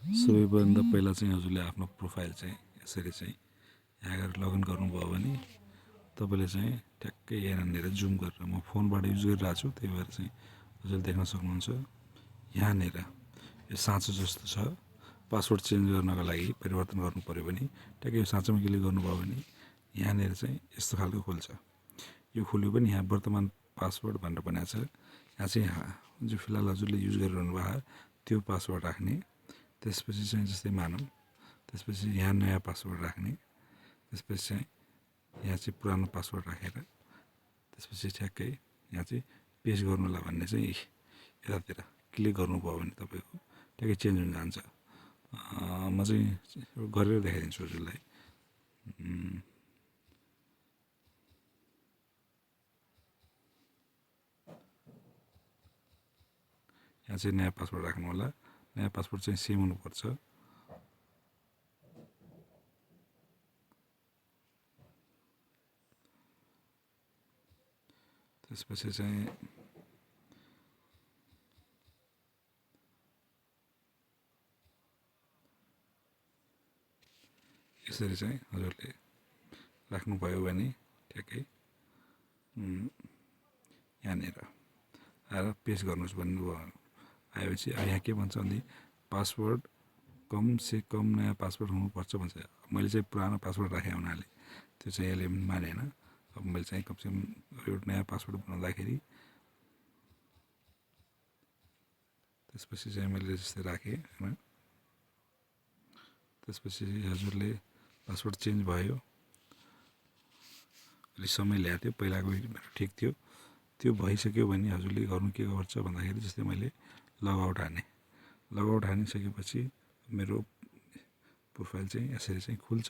सबैभन्दा पहिला चाहिँ हजुरले आफ्नो प्रोफाइल चाहिँ यसरी चाहिँ यहाँ गएर लगइन गर्नुभयो भने तपाईँले चाहिँ ठ्याक्कै यहाँनिर जुम गरेर म फोनबाट युज गरिरहेको छु, त्यही भएर चाहिँ हजुरले देख्न सक्नुहुन्छ यहाँनिर यो साँचो जस्तो छ। पासवर्ड चेन्ज गर्नको लागि परिवर्तन गर्नु पऱ्यो भने ठ्याक्कै यो साँचोमा क्लिक गर्नुभयो भने यहाँनिर चाहिँ यस्तो खालको खोल्छ। यो खोल्यो पनि यहाँ वर्तमान पासवर्ड भनेर भनेको छ। यहाँ चाहिँ जो फिलहाल हजुरले युज गरिरहनु भएको त्यो पासवर्ड राख्ने, त्यसपछि चाहिँ जस्तै मानौँ त्यसपछि यहाँ नयाँ पासवर्ड राख्ने, त्यसपछि चाहिँ यहाँ चाहिँ पुरानो पासवर्ड राखेर त्यसपछि ठ्याक्कै यहाँ चाहिँ पेस्ट गर्नुलाई भन्ने चाहिँ यतातिर क्लिक गर्नुभयो भने तपाईँको ठ्याक्कै चेन्ज हुन जान्छ। म चाहिँ गरेर देखाइदिन्छु हजुरलाई। यहाँ चाहिँ नयाँ पासवर्ड राख्नु होला। नयाँ पासवर्ड चाहिँ सेम हुनुपर्छ। त्यसपछि चाहिँ यसरी चाहिँ हजुरले राख्नुभयो भने ठ्याक्कै यहाँनिर आएर पेस्ट गर्नुहोस् भन्नुभयो। आएपछि यहाँ के भन्छ भने पासवर्ड कम से कम नयाँ पासवर्ड हुनुपर्छ भन्छ। मैले चाहिँ पुरानो पासवर्ड राखेँ हुनाले त्यो चाहिँ यसले मानेन। अब मैले चाहिँ कमसेकम एउटा नयाँ पासवर्ड बनाउँदाखेरि त्यसपछि चाहिँ मैले जस्तै राखेँ होइन। त्यसपछि हजुरले पासवर्ड चेन्ज भयो, अलिक समय ल्याएको थियो, पहिलाको ठिक थियो। त्यो भइसक्यो भने हजुरले गर्नु के गर्छ भन्दाखेरि जस्तै मैले लगआउट हाने। लगआउट हानिसकेपछि मेरो प्रोफाइल चाहिँ यसरी चाहिँ खुल्छ।